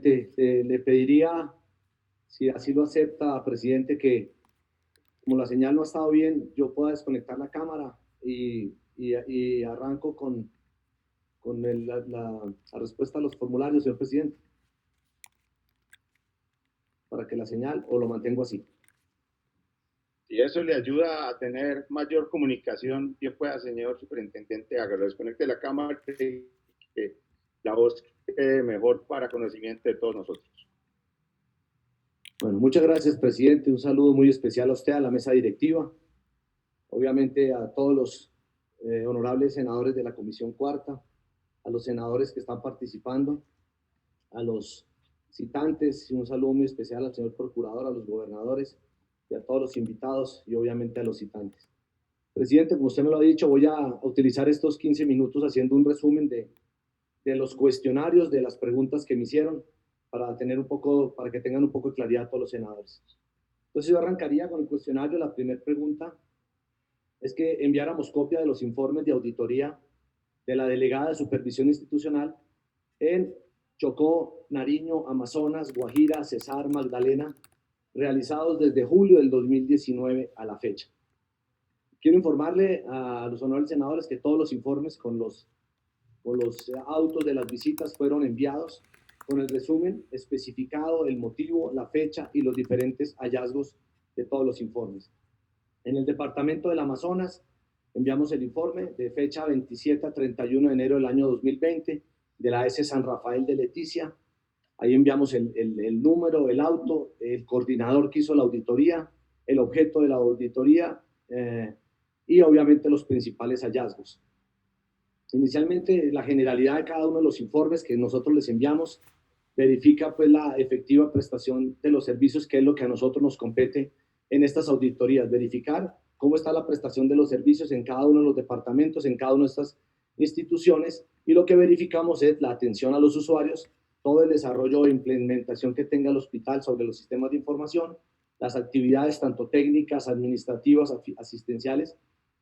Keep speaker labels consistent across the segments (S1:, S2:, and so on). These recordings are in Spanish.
S1: Le pediría, si así lo acepta, presidente, que como la señal no ha estado bien, yo pueda desconectar la cámara y arranco con la respuesta a los formularios, señor presidente, para que la señal, o lo mantengo así.
S2: Si eso le ayuda a tener mayor comunicación, bien pueda, señor superintendente, hágalo. Desconecte la cámara, que la voz quede mejor para conocimiento de todos nosotros.
S1: Bueno, muchas gracias, presidente. Un saludo muy especial a usted, a la mesa directiva, obviamente a todos los honorables senadores de la Comisión Cuarta, a los senadores que están participando, a los citantes, y un saludo muy especial al señor procurador, a los gobernadores y a todos los invitados y obviamente a los citantes. Presidente, como usted me lo ha dicho, voy a utilizar estos 15 minutos haciendo un resumen de los cuestionarios, de las preguntas que me hicieron, para que tengan un poco de claridad todos los senadores. Entonces yo arrancaría con el cuestionario. La primera pregunta es que enviáramos copia de los informes de auditoría de la delegada de supervisión institucional en Chocó, Nariño, Amazonas, Guajira, Cesar, Magdalena, realizados desde julio del 2019 a la fecha. Quiero informarle a los honorables senadores que todos los informes con los autos de las visitas fueron enviados con el resumen especificado, el motivo, la fecha y los diferentes hallazgos de todos los informes. En el departamento del Amazonas enviamos el informe de fecha 27 a 31 de enero del año 2020 de la S. San Rafael de Leticia. Ahí enviamos el número, el auto, el coordinador que hizo la auditoría, el objeto de la auditoría y obviamente los principales hallazgos. Inicialmente, la generalidad de cada uno de los informes que nosotros les enviamos verifica pues la efectiva prestación de los servicios, que es lo que a nosotros nos compete en estas auditorías, verificar cómo está la prestación de los servicios en cada uno de los departamentos, en cada una de estas instituciones, y lo que verificamos es la atención a los usuarios, todo el desarrollo e implementación que tenga el hospital sobre los sistemas de información, las actividades tanto técnicas, administrativas, asistenciales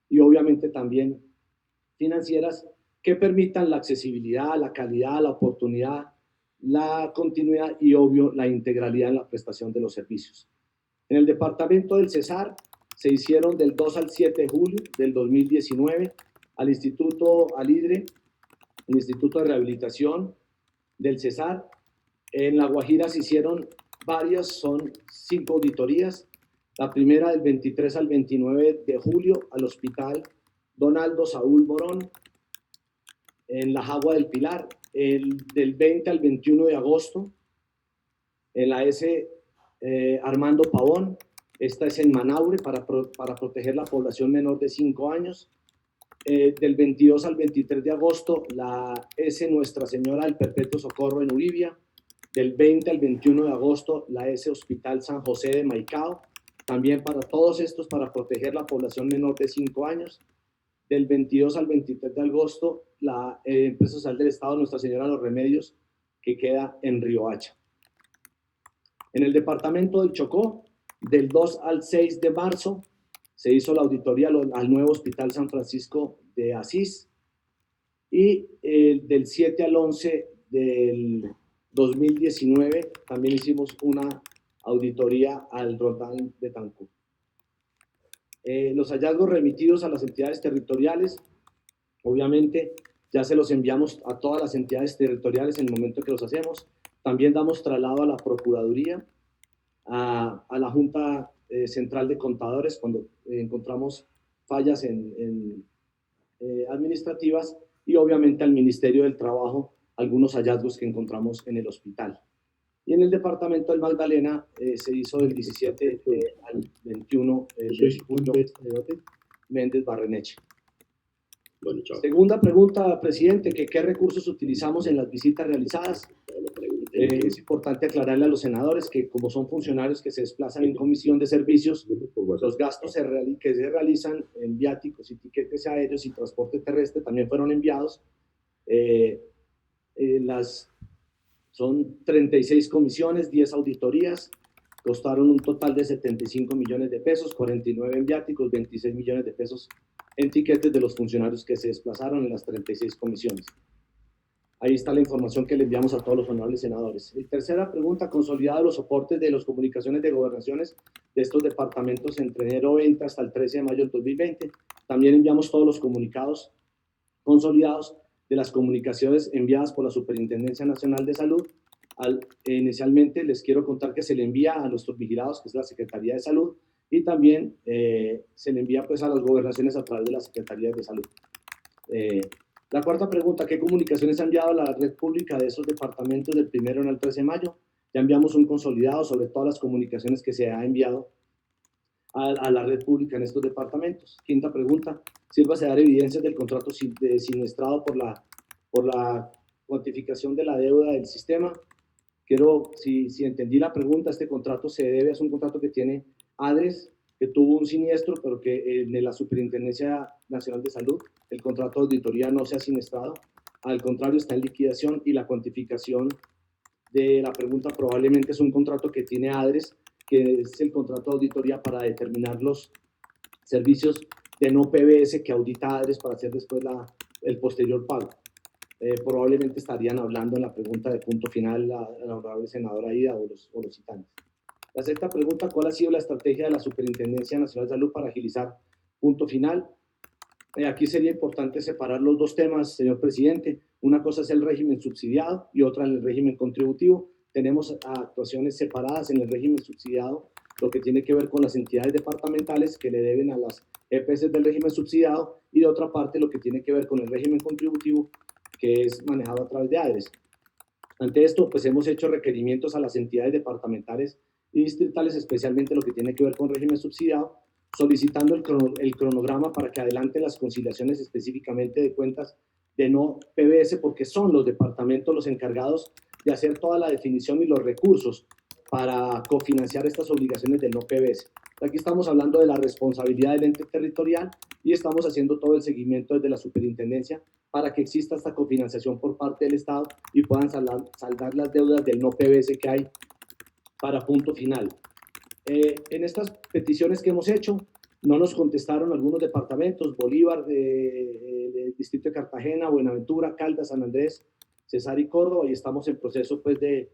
S1: y obviamente también financieras que permitan la accesibilidad, la calidad, la oportunidad, la continuidad y, obvio, la integralidad en la prestación de los servicios. En el departamento del Cesar se hicieron del 2 al 7 de julio del 2019 al Instituto Alidre, el Instituto de Rehabilitación del Cesar. En La Guajira se hicieron varias, son 5 auditorías. La primera del 23 al 29 de julio al Hospital Donaldo Saúl Morón, en La Jagua del Pilar, del 20 al 21 de agosto, en la S. Armando Pavón, esta es en Manaure, para proteger la población menor de 5 años, del 22 al 23 de agosto, la S. Nuestra Señora del Perpetuo Socorro en Uribia, del 20 al 21 de agosto, la S. Hospital San José de Maicao, también para todos estos, para proteger la población menor de 5 años, del 22 al 23 de agosto, la Empresa Social del Estado Nuestra Señora de los Remedios, que queda en Riohacha. En el departamento del Chocó, del 2 al 6 de marzo, se hizo la auditoría al nuevo Hospital San Francisco de Asís, y del 7 al 11 del 2019 también hicimos una auditoría al Roldán de Tancú. Los hallazgos remitidos a las entidades territoriales, obviamente ya se los enviamos a todas las entidades territoriales en el momento que los hacemos. También damos traslado a la Procuraduría, a la Junta Central de Contadores cuando encontramos fallas administrativas, y obviamente al Ministerio del Trabajo algunos hallazgos que encontramos en el hospital. Y en el departamento del Magdalena se hizo del 17 al 21 de julio, Méndez Barreneche. Bueno, segunda pregunta, presidente, que qué recursos utilizamos en las visitas realizadas. Es importante aclararle a los senadores que, como son funcionarios que se desplazan en comisión de servicios, los gastos que se realizan en viáticos y tiquetes aéreos y transporte terrestre también fueron enviados. Son 36 comisiones, 10 auditorías, costaron un total de 75 millones de pesos, 49 en viáticos, 26 millones de pesos en tiquetes de los funcionarios que se desplazaron en las 36 comisiones. Ahí está la información que le enviamos a todos los honorables senadores. Y tercera pregunta, consolidado los soportes de las comunicaciones de gobernaciones de estos departamentos entre enero 20 hasta el 13 de mayo del 2020. También enviamos todos los comunicados consolidados de las comunicaciones enviadas por la Superintendencia Nacional de Salud. Inicialmente les quiero contar que se le envía a nuestros vigilados, que es la Secretaría de Salud, y también se le envía pues a las gobernaciones a través de las Secretarías de Salud. La cuarta pregunta, ¿qué comunicaciones ha enviado a la red pública de esos departamentos del 1 al 13 de mayo? Ya enviamos un consolidado sobre todas las comunicaciones que se ha enviado a la red pública en estos departamentos. Quinta pregunta, sírvase dar evidencias del contrato siniestrado por la cuantificación de la deuda del sistema. Si entendí la pregunta, este contrato se debe, es un contrato que tiene ADRES, que tuvo un siniestro, pero que en la Superintendencia Nacional de Salud, el contrato de auditoría no se ha siniestrado. Al contrario, está en liquidación y la cuantificación de la pregunta probablemente es un contrato que tiene ADRES, que es el contrato de auditoría para determinar los servicios de no PBS que audita ADRES para hacer después el posterior pago. Probablemente estarían hablando en la pregunta de punto final la honorable senadora Aida o los citantes. La sexta pregunta, ¿cuál ha sido la estrategia de la Superintendencia Nacional de Salud para agilizar punto final? Aquí sería importante separar los dos temas, señor presidente. Una cosa es el régimen subsidiado y otra el régimen contributivo. Tenemos actuaciones separadas en el régimen subsidiado, lo que tiene que ver con las entidades departamentales que le deben a las EPS del régimen subsidiado, y de otra parte lo que tiene que ver con el régimen contributivo, que es manejado a través de ADRES. Ante esto, pues hemos hecho requerimientos a las entidades departamentales y distritales, especialmente lo que tiene que ver con régimen subsidiado, solicitando el cronograma para que adelante las conciliaciones específicamente de cuentas de no PBS, porque son los departamentos los encargados de hacer toda la definición y los recursos para cofinanciar estas obligaciones del no PBS. Aquí estamos hablando de la responsabilidad del ente territorial y estamos haciendo todo el seguimiento desde la superintendencia para que exista esta cofinanciación por parte del Estado y puedan saldar las deudas del no PBS que hay para punto final. En estas peticiones que hemos hecho, no nos contestaron algunos departamentos: Bolívar, del Distrito de Cartagena, Buenaventura, Caldas, San Andrés, Cesar y Córdoba, y estamos en proceso pues de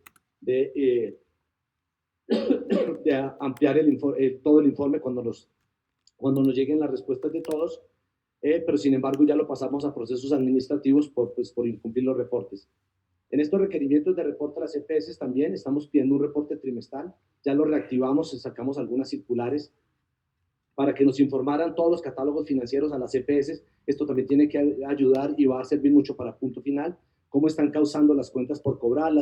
S1: ampliar todo el informe cuando nos lleguen las respuestas de todos, pero sin embargo ya lo pasamos a procesos administrativos por incumplir los reportes. En estos requerimientos de reporte a las EPS también estamos pidiendo un reporte trimestral, ya lo reactivamos, sacamos algunas circulares para que nos informaran todos los catálogos financieros a las EPS. Esto también tiene que ayudar y va a servir mucho para punto final, cómo están causando las cuentas por cobrar,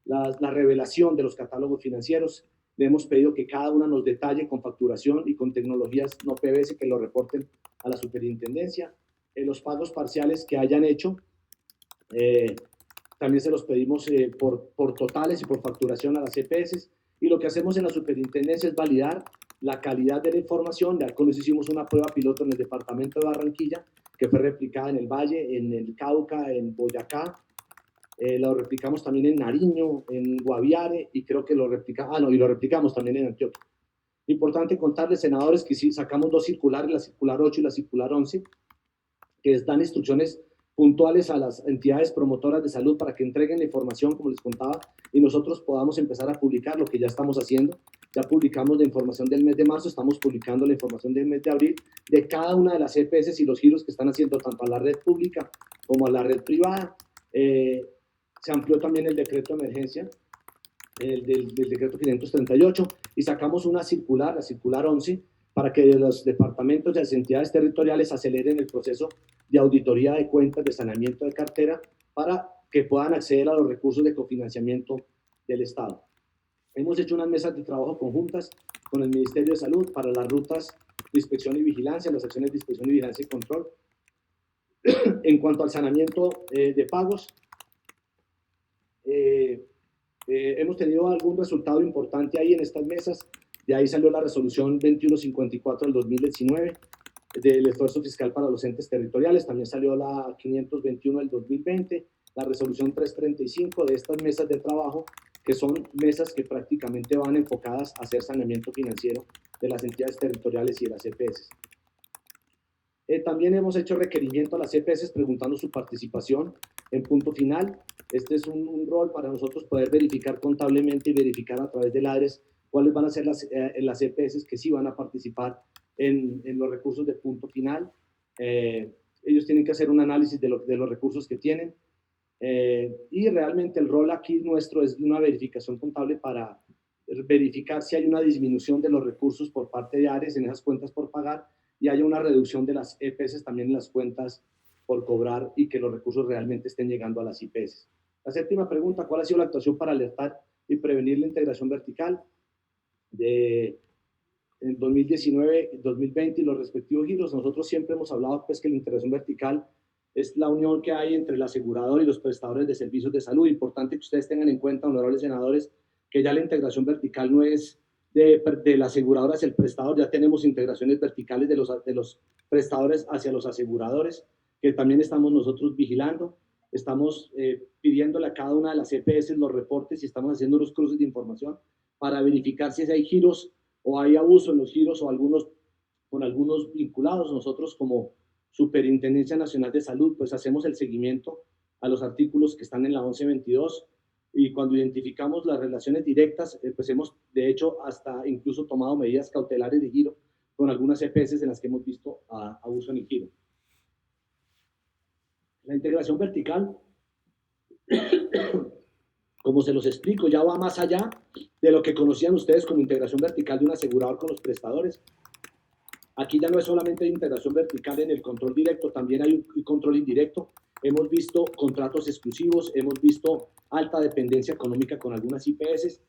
S1: la revelación de los catálogos financieros. Le hemos pedido que cada una nos detalle con facturación y con tecnologías no PBS, que lo reporten a la superintendencia. Los pagos parciales que hayan hecho, también se los pedimos por totales y por facturación a las EPS. Y lo que hacemos en la superintendencia es validar la calidad de la información. Ya con eso hicimos una prueba piloto en el departamento de Barranquilla, que fue replicada en el Valle, en el Cauca, en Boyacá. Lo replicamos también en Nariño, en Guaviare, y creo que lo replicamos también en Antioquia. Importante contarles, senadores, que sí sacamos dos circulares, la circular 8 y la circular 11, que dan instrucciones puntuales a las entidades promotoras de salud para que entreguen la información, como les contaba, y nosotros podamos empezar a publicar lo que ya estamos haciendo. Ya publicamos la información del mes de marzo, estamos publicando la información del mes de abril de cada una de las EPS y los giros que están haciendo tanto a la red pública como a la red privada. Se amplió también el decreto de emergencia, del decreto 538, y sacamos una circular, la circular 11, para que los departamentos y las entidades territoriales aceleren el proceso de auditoría de cuentas, de saneamiento de cartera, para que puedan acceder a los recursos de cofinanciamiento del Estado. Hemos hecho unas mesas de trabajo conjuntas con el Ministerio de Salud para las rutas de inspección y vigilancia, las acciones de inspección y vigilancia y control. En cuanto al saneamiento de pagos, hemos tenido algún resultado importante ahí en estas mesas. De ahí salió la resolución 2154 del 2019 del esfuerzo fiscal para los entes territoriales. También salió la 521 del 2020, la resolución 335 de estas mesas de trabajo, que son mesas que prácticamente van enfocadas a hacer saneamiento financiero de las entidades territoriales y de las EPS. También hemos hecho requerimiento a las EPS preguntando su participación en punto final. Este es un rol para nosotros poder verificar contablemente y verificar a través del ADRES cuáles van a ser las EPS que sí van a participar en los recursos de punto final. Ellos tienen que hacer un análisis de los recursos que tienen, y realmente el rol aquí nuestro es una verificación contable para verificar si hay una disminución de los recursos por parte de ARES en esas cuentas por pagar y haya una reducción de las EPS también en las cuentas por cobrar y que los recursos realmente estén llegando a las IPS. La séptima pregunta, ¿cuál ha sido la actuación para alertar y prevenir la integración vertical de en 2019, 2020 y los respectivos giros? Nosotros siempre hemos hablado pues que la integración vertical es la unión que hay entre el asegurador y los prestadores de servicios de salud. Importante que ustedes tengan en cuenta, honorables senadores, que ya la integración vertical no es de la aseguradora hacia el prestador, ya tenemos integraciones verticales de los prestadores hacia los aseguradores, que también estamos nosotros vigilando. Estamos pidiéndole a cada una de las EPS los reportes y estamos haciendo los cruces de información para verificar si hay giros o hay abuso en los giros o con algunos vinculados. Nosotros como Superintendencia Nacional de Salud, pues hacemos el seguimiento a los artículos que están en la 1122 y cuando identificamos las relaciones directas, pues hemos de hecho hasta incluso tomado medidas cautelares de giro con algunas EPS en las que hemos visto abuso en el giro. La integración vertical, como se los explico, ya va más allá de lo que conocían ustedes como integración vertical de un asegurador con los prestadores. Aquí ya no es solamente integración vertical en el control directo, también hay un control indirecto. Hemos visto contratos exclusivos, hemos visto alta dependencia económica con algunas IPS.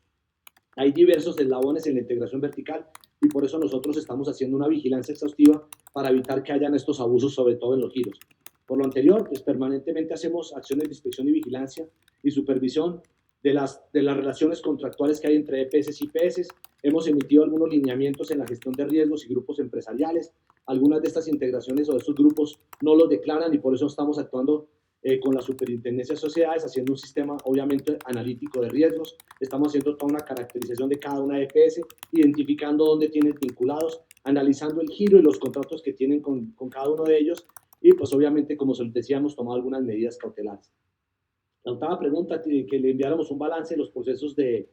S1: Hay diversos eslabones en la integración vertical y por eso nosotros estamos haciendo una vigilancia exhaustiva para evitar que hayan estos abusos, sobre todo en los giros. Por lo anterior, pues permanentemente hacemos acciones de inspección y vigilancia y supervisión de las relaciones contractuales que hay entre EPS y IPS. Hemos emitido algunos lineamientos en la gestión de riesgos y grupos empresariales. Algunas de estas integraciones o de estos grupos no los declaran y por eso estamos actuando con la Superintendencia de Sociedades, haciendo un sistema obviamente analítico de riesgos. Estamos haciendo toda una caracterización de cada una de EPS, identificando dónde tienen vinculados, analizando el giro y los contratos que tienen con cada uno de ellos y pues obviamente, como se les decía, hemos tomado algunas medidas cautelares. La octava pregunta, que le enviáramos un balance de los procesos de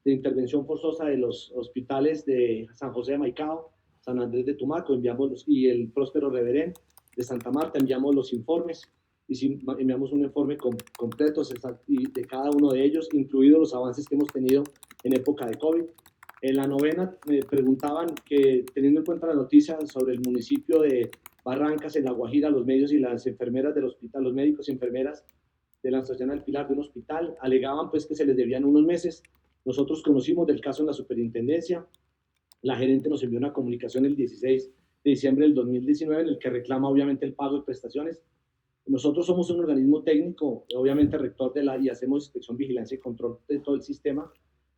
S1: intervención forzosa de los hospitales de San José de Maicao, San Andrés de Tumaco, y el Próspero Reverén de Santa Marta, enviamos los informes, y enviamos un informe completo de cada uno de ellos, incluidos los avances que hemos tenido en época de COVID. En la novena me preguntaban que, teniendo en cuenta la noticia sobre el municipio de Barrancas, en La Guajira, los medios y las enfermeras del hospital, los médicos y enfermeras de la Asociación del Pilar de un hospital, alegaban pues que se les debían unos meses. Nosotros conocimos del caso en la superintendencia, la gerente nos envió una comunicación el 16 de diciembre del 2019 en el que reclama obviamente el pago de prestaciones. Nosotros somos un organismo técnico, obviamente rector y hacemos inspección, vigilancia y control de todo el sistema,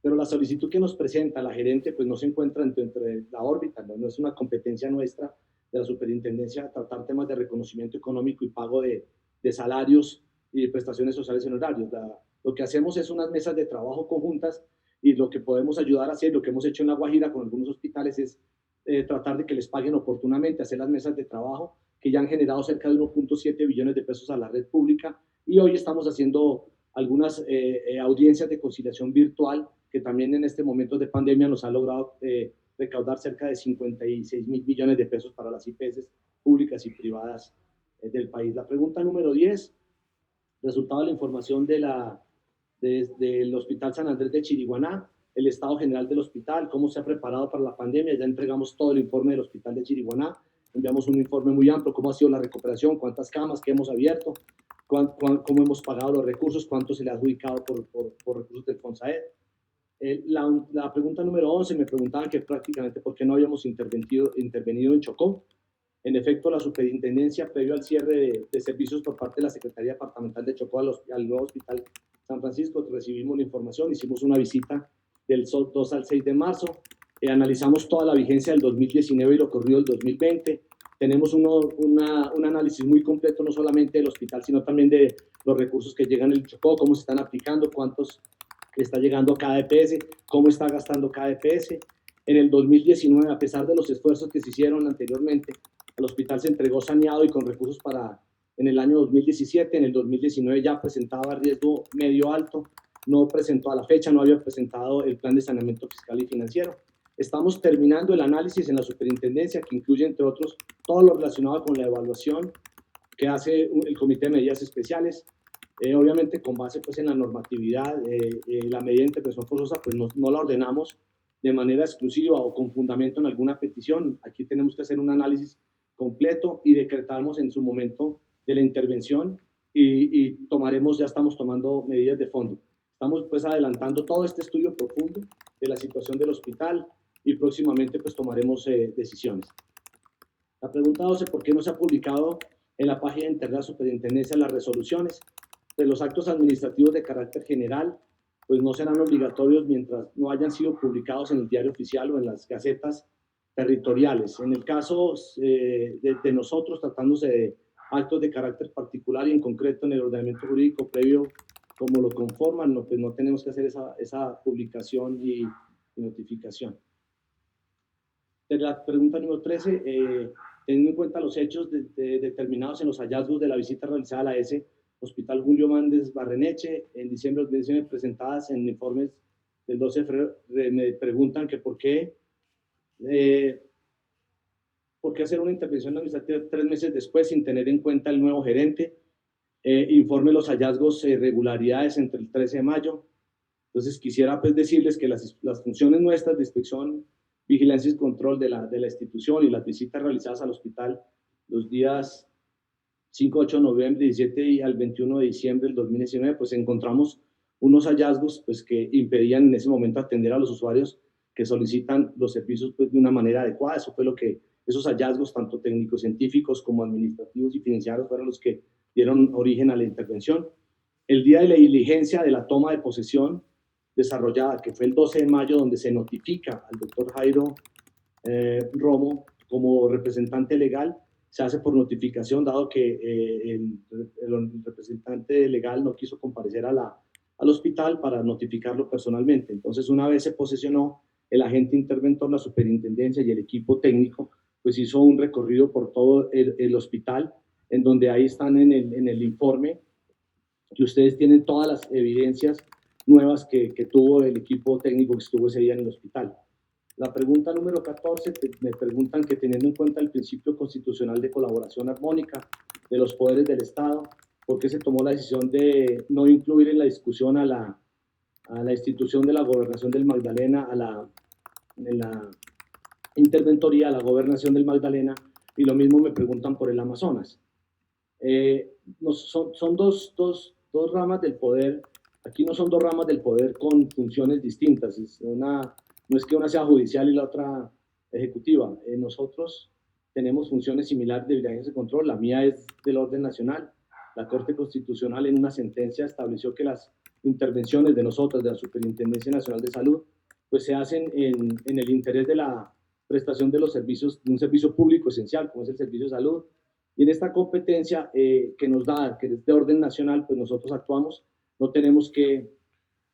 S1: pero la solicitud que nos presenta la gerente pues no se encuentra entre la órbita, no es una competencia nuestra de la superintendencia tratar temas de reconocimiento económico y pago de salarios y de prestaciones sociales en horarios. Lo que hacemos es unas mesas de trabajo conjuntas y lo que podemos ayudar a hacer, lo que hemos hecho en La Guajira con algunos hospitales es tratar de que les paguen oportunamente, hacer las mesas de trabajo que ya han generado cerca de 1.7 billones de pesos a la red pública y hoy estamos haciendo algunas audiencias de conciliación virtual que también en este momento de pandemia nos ha logrado recaudar cerca de 56 mil millones de pesos para las IPS públicas y privadas del país. La pregunta número 10, resultado de la información del Hospital San Andrés de Chiriguaná, el estado general del hospital, cómo se ha preparado para la pandemia. Ya entregamos todo el informe del Hospital de Chiriguaná, enviamos un informe muy amplio, cómo ha sido la recuperación, cuántas camas que hemos abierto, cómo hemos pagado los recursos, cuánto se le ha adjudicado por recursos del FONSAED. La pregunta número 11, me preguntaban que prácticamente por qué no habíamos intervenido en Chocó. En efecto, la superintendencia, previo al cierre de servicios por parte de la Secretaría Departamental de Chocó al nuevo Hospital San Francisco, recibimos la información, hicimos una visita del 2 al 6 de marzo, analizamos toda la vigencia del 2019 y lo corrido del 2020. Tenemos un análisis muy completo, no solamente del hospital, sino también de los recursos que llegan al Chocó, cómo se están aplicando, cuántos está llegando a cada EPS, cómo está gastando cada EPS. En el 2019, a pesar de los esfuerzos que se hicieron anteriormente, el hospital se entregó saneado y con recursos para en el año 2017, en el 2019 ya presentaba riesgo medio alto, no presentó a la fecha, no había presentado el plan de saneamiento fiscal y financiero. Estamos terminando el análisis en la superintendencia, que incluye, entre otros, todo lo relacionado con la evaluación que hace el Comité de Medidas Especiales, obviamente con base pues, en la normatividad, la medida de intervención forzosa, pues no la ordenamos de manera exclusiva o con fundamento en alguna petición. Aquí tenemos que hacer un análisis completo y decretamos en su momento de la intervención y ya estamos tomando medidas de fondo. Estamos pues adelantando todo este estudio profundo de la situación del hospital y próximamente pues tomaremos decisiones. La pregunta 12, ¿por qué no se ha publicado en la página de internet de la superintendencia las resoluciones? Pues los actos administrativos de carácter general pues no serán obligatorios mientras no hayan sido publicados en el diario oficial o en las gacetas territoriales. En el caso de nosotros, tratándose de actos de carácter particular y en concreto en el ordenamiento jurídico previo como lo conforman, pues no tenemos que hacer esa publicación y notificación. De la pregunta número 13, teniendo en cuenta los hechos determinados en los hallazgos de la visita realizada a la S, Hospital Julio Mández Barreneche, en diciembre de 2019, presentadas en informes del 12 de febrero, me preguntan que por qué hacer una intervención administrativa 3 meses después sin tener en cuenta el nuevo gerente, informe los hallazgos e irregularidades entre el 13 de mayo. Entonces quisiera pues decirles que las funciones nuestras de inspección, vigilancia y control de la institución y las visitas realizadas al hospital los días 5, 8 de noviembre, 17 y al 21 de diciembre del 2019, pues encontramos unos hallazgos pues, que impedían en ese momento atender a los usuarios que solicitan los servicios pues, de una manera adecuada. Eso fue lo que esos hallazgos, tanto técnicos, científicos como administrativos y financieros, fueron los que dieron origen a la intervención. El día de la diligencia de la toma de posesión desarrollada, que fue el 12 de mayo, donde se notifica al doctor Jairo Romo como representante legal, se hace por notificación, dado que el representante legal no quiso comparecer al hospital para notificarlo personalmente. Entonces, una vez se posesionó, el agente interventor, la superintendencia y el equipo técnico, pues hizo un recorrido por todo el hospital, en donde ahí están en el informe, que ustedes tienen todas las evidencias nuevas que tuvo el equipo técnico que estuvo ese día en el hospital. La pregunta número 14, me preguntan que teniendo en cuenta el principio constitucional de colaboración armónica de los poderes del Estado, ¿por qué se tomó la decisión de no incluir en la discusión a la institución de la gobernación del Magdalena, en la interventoría, a la gobernación del Magdalena? Y lo mismo me preguntan por el Amazonas. Son dos ramas del poder. Aquí no son dos ramas del poder con funciones distintas. No es que una sea judicial y la otra ejecutiva. Nosotros tenemos funciones similares de vigilancia y control. La mía es del orden nacional. La Corte Constitucional en una sentencia estableció que las intervenciones de nosotros, de la Superintendencia Nacional de Salud, pues se hacen en el interés de la prestación de los servicios, de un servicio público esencial, como es el servicio de salud. Y en esta competencia que nos da, que es de orden nacional, pues nosotros actuamos. No tenemos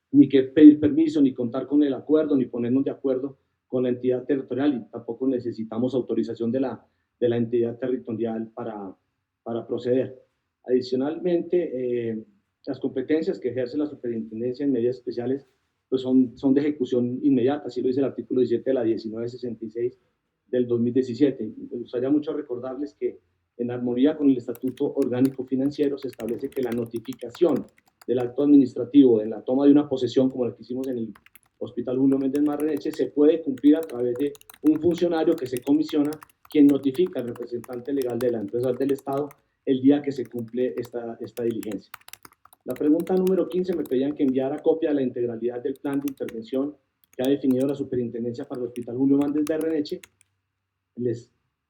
S1: ni que pedir permiso, ni contar con el acuerdo, ni ponernos de acuerdo con la entidad territorial, y tampoco necesitamos autorización de la entidad territorial para proceder. Adicionalmente, las competencias que ejerce la superintendencia en medidas especiales pues son de ejecución inmediata, así lo dice el artículo 17 de la 1966 del 2017. Me gustaría mucho recordarles que en armonía con el Estatuto Orgánico Financiero se establece que la notificación del acto administrativo en la toma de una posesión, como la que hicimos en el Hospital Julio Mández Barreneche, se puede cumplir a través de un funcionario que se comisiona, quien notifica al representante legal de la empresa del Estado el día que se cumple esta diligencia. La pregunta número 15, me pedían que enviara copia de la integralidad del plan de intervención que ha definido la Superintendencia para el Hospital Julio Mández Barreneche.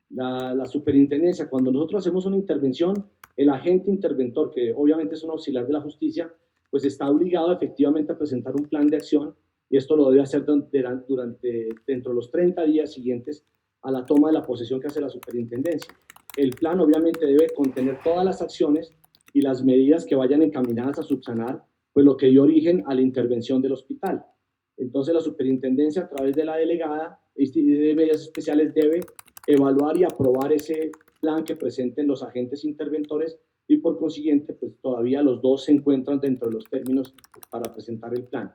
S1: La superintendencia, cuando nosotros hacemos una intervención, el agente interventor, que obviamente es un auxiliar de la justicia, pues está obligado efectivamente a presentar un plan de acción, y esto lo debe hacer dentro de los 30 días siguientes a la toma de la posesión que hace la superintendencia. El plan obviamente debe contener todas las acciones y las medidas que vayan encaminadas a subsanar pues lo que dio origen a la intervención del hospital. Entonces la superintendencia, a través de la delegada de medidas especiales, debe evaluar y aprobar ese plan que presenten los agentes interventores y por consiguiente, pues todavía los dos se encuentran dentro de los términos para presentar el plan.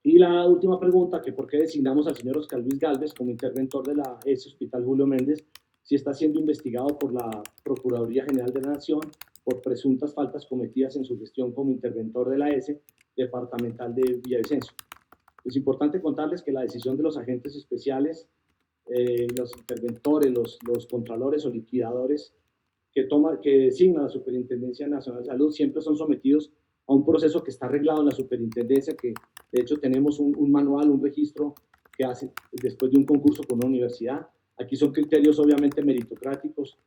S1: Y la última pregunta, que por qué designamos al señor Oscar Luis Gálvez como interventor de la ES Hospital Julio Méndez, si está siendo investigado por la Procuraduría General de la Nación por presuntas faltas cometidas en su gestión como interventor de la ES departamental de Villavicencio. Es importante contarles que la decisión de los agentes especiales, los interventores, los contralores o liquidadores que designa la Superintendencia Nacional de Salud siempre son sometidos a un proceso que está arreglado en la superintendencia, que de hecho tenemos un manual, un registro que hace después de un concurso con una universidad. Aquí son criterios obviamente meritocráticos,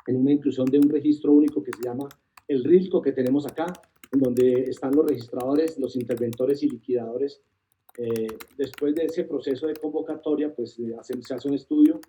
S1: en una inclusión de un registro único que se llama el RILCO que tenemos acá, en donde están los registradores, los interventores y liquidadores. Después de ese proceso de convocatoria, pues se hace un estudio.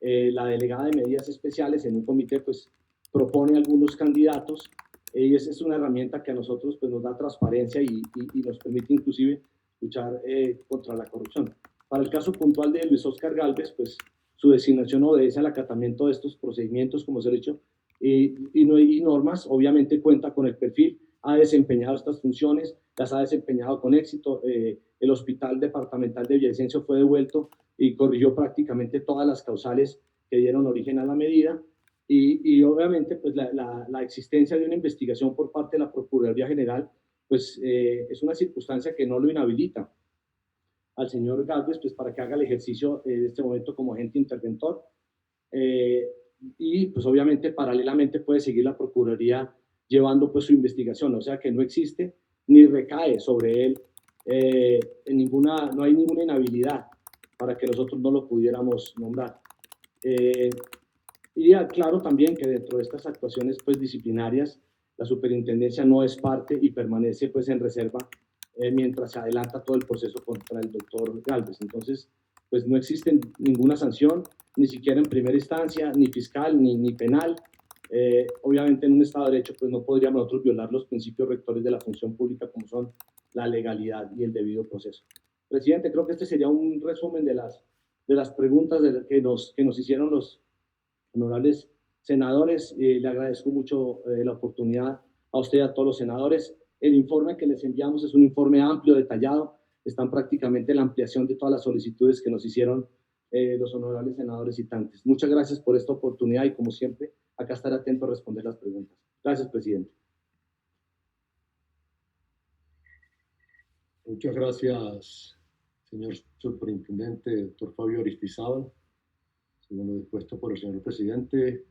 S1: La delegada de medidas especiales en un comité, pues propone algunos candidatos, y esa es una herramienta que a nosotros pues, nos da transparencia y nos permite inclusive luchar contra la corrupción. Para el caso puntual de Luis Oscar Gálvez, pues su designación obedece al acatamiento de estos procedimientos, como se ha dicho, y normas, obviamente cuenta con el perfil, ha desempeñado estas funciones, las ha desempeñado con éxito. El Hospital Departamental de Villavicencio fue devuelto y corrigió prácticamente todas las causales que dieron origen a la medida. Y obviamente pues la existencia de una investigación por parte de la Procuraduría General pues es una circunstancia que no lo inhabilita al señor Gálvez pues para que haga el ejercicio en este momento como agente interventor, y pues obviamente paralelamente puede seguir la Procuraduría llevando pues su investigación, o sea que no existe ni recae sobre él no hay ninguna inhabilidad para que nosotros no lo pudiéramos nombrar. Y aclaro también que dentro de estas actuaciones pues, disciplinarias, la superintendencia no es parte y permanece pues, en reserva mientras se adelanta todo el proceso contra el doctor Gálvez. Entonces, pues no existe ninguna sanción, ni siquiera en primera instancia, ni fiscal, ni penal. Obviamente en un Estado de Derecho pues no podríamos nosotros violar los principios rectores de la función pública como son la legalidad y el debido proceso. Presidente, creo que este sería un resumen de las preguntas que nos hicieron los honorables senadores. Le agradezco mucho la oportunidad a usted y a todos los senadores. El informe que les enviamos es un informe amplio, detallado. Están prácticamente la ampliación de todas las solicitudes que nos hicieron los honorables senadores citantes. Muchas gracias por esta oportunidad y como siempre, acá estaré atento a responder las preguntas. Gracias, presidente.
S3: Muchas gracias, señor superintendente, doctor Fabio Aristizábal. Según lo dispuesto por el señor presidente,